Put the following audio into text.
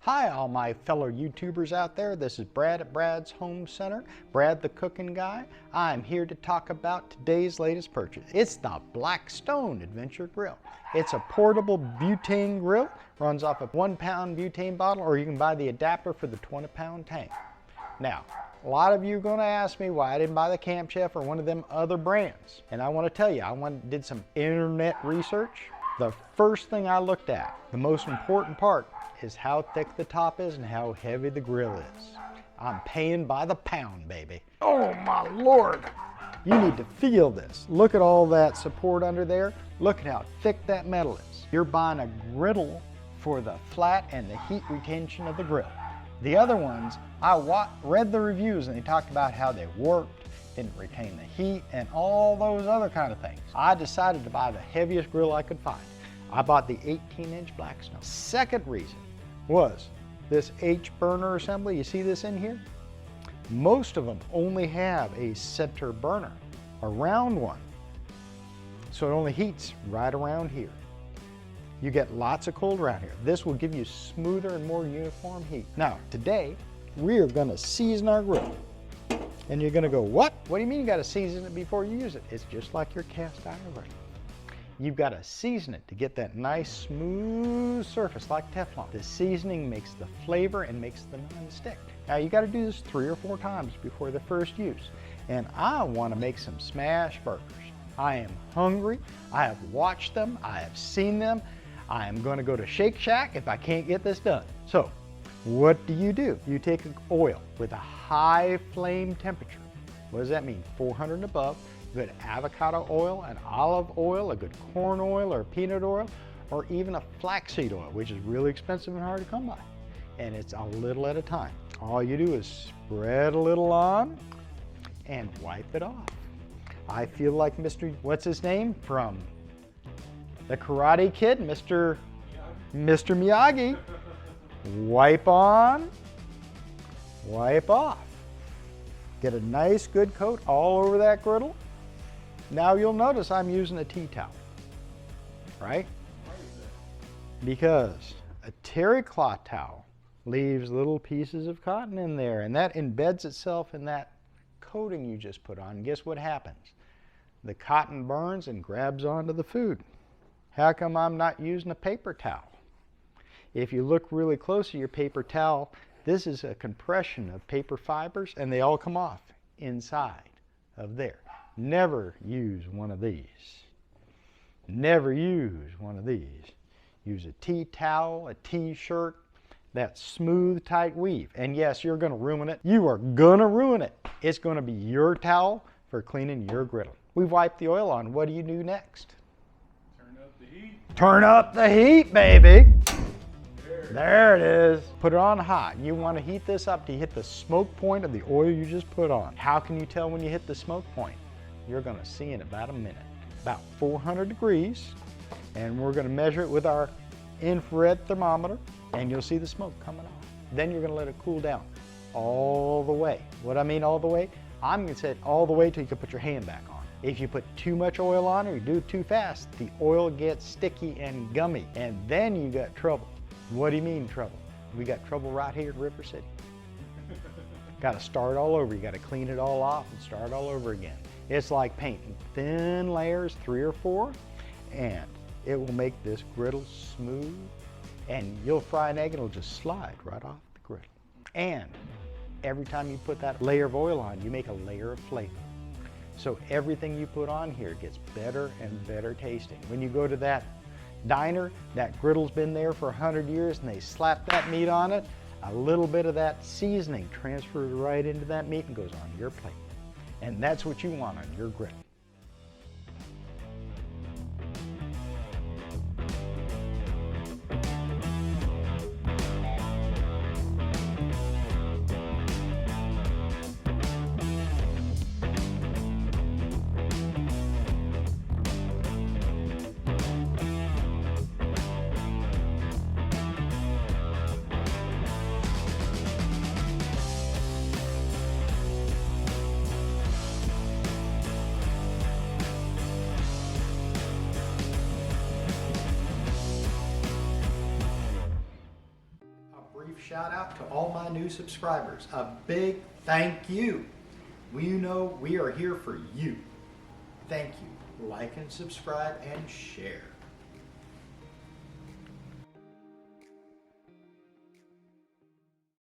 Hi, all my fellow YouTubers out there. This is Brad at Brad's Home Center, Brad the Cooking Guy. I'm here to talk about today's latest purchase. It's the Blackstone Adventure Grill. It's a portable butane grill, runs off a 1-pound butane bottle, or you can buy the adapter for the 20-pound tank. Now, a lot of you are going to ask me why I didn't buy the Camp Chef or one of them other brands. And I want to tell you, did some internet research. The first thing I looked at, the most important part, is how thick the top is and how heavy the grill is. I'm paying by the pound, baby. Oh my Lord. You need to feel this. Look at all that support under there. Look at how thick that metal is. You're buying a griddle for the flat and the heat retention of the grill. The other ones, I read the reviews and they talked about how they warped, didn't retain the heat, and all those other kind of things. I decided to buy the heaviest grill I could find. I bought the 18-inch Blackstone. Second reason was this H burner assembly. You see this in here? Most of them only have a center burner, a round one. So it only heats right around here. You get lots of cold around here. This will give you smoother and more uniform heat. Now, today, we are gonna season our grill. And you're gonna go, what? What do you mean you gotta season it before you use it? It's just like your cast iron grill. You've got to season it to get that nice smooth surface like Teflon. The seasoning makes the flavor and makes the non-stick. Now you got to do this 3 or 4 times before the first use. And I want to make some smash burgers. I am hungry. I have watched them. I have seen them. I am going to go to Shake Shack if I can't get this done. So what do? You take oil with a high flame temperature. What does that mean? 400 and above. Good avocado oil, an olive oil, a good corn oil or peanut oil, or even a flaxseed oil, which is really expensive and hard to come by. And it's a little at a time. All you do is spread a little on and wipe it off. I feel like Mr. What's his name from the Karate Kid, Mr. Miyagi. Wipe on, wipe off. Get a nice good coat all over that griddle. Now you'll notice I'm using a tea towel, right? Because a terry cloth towel leaves little pieces of cotton in there, and that embeds itself in that coating you just put on. And guess what happens? The cotton burns and grabs onto the food. How come I'm not using a paper towel? If you look really close at your paper towel, this is a compression of paper fibers, and they all come off inside of there. Never use one of these. Never use one of these. Use a tea towel, a t-shirt, that smooth, tight weave. And yes, you're going to ruin it. You are going to ruin it. It's going to be your towel for cleaning your griddle. We've wiped the oil on. What do you do next? Turn up the heat. Turn up the heat, baby. There it is. Put it on hot. You want to heat this up to hit the smoke point of the oil you just put on. How can you tell when you hit the smoke point? You're going to see in about a minute. About 400 degrees. And we're going to measure it with our infrared thermometer. And you'll see the smoke coming off. Then you're going to let it cool down all the way. What I mean all the way? I'm going to say all the way till you can put your hand back on. If you put too much oil on or you do it too fast, the oil gets sticky and gummy. And then you got trouble. What do you mean trouble? We got trouble right here in River City. Got to start all over. You got to clean it all off and start all over again. It's like painting thin layers, 3 or 4, and it will make this griddle smooth, and you'll fry an egg and it'll just slide right off the griddle. And every time you put that layer of oil on, you make a layer of flavor. So everything you put on here gets better and better tasting. When you go to that diner, that griddle's been there for 100 years and they slap that meat on it, a little bit of that seasoning transfers right into that meat and goes on your plate. And that's what you want on your griddle. shout out to all my new subscribers. A big thank you. We know we are here for you. Thank you. Like and subscribe and share.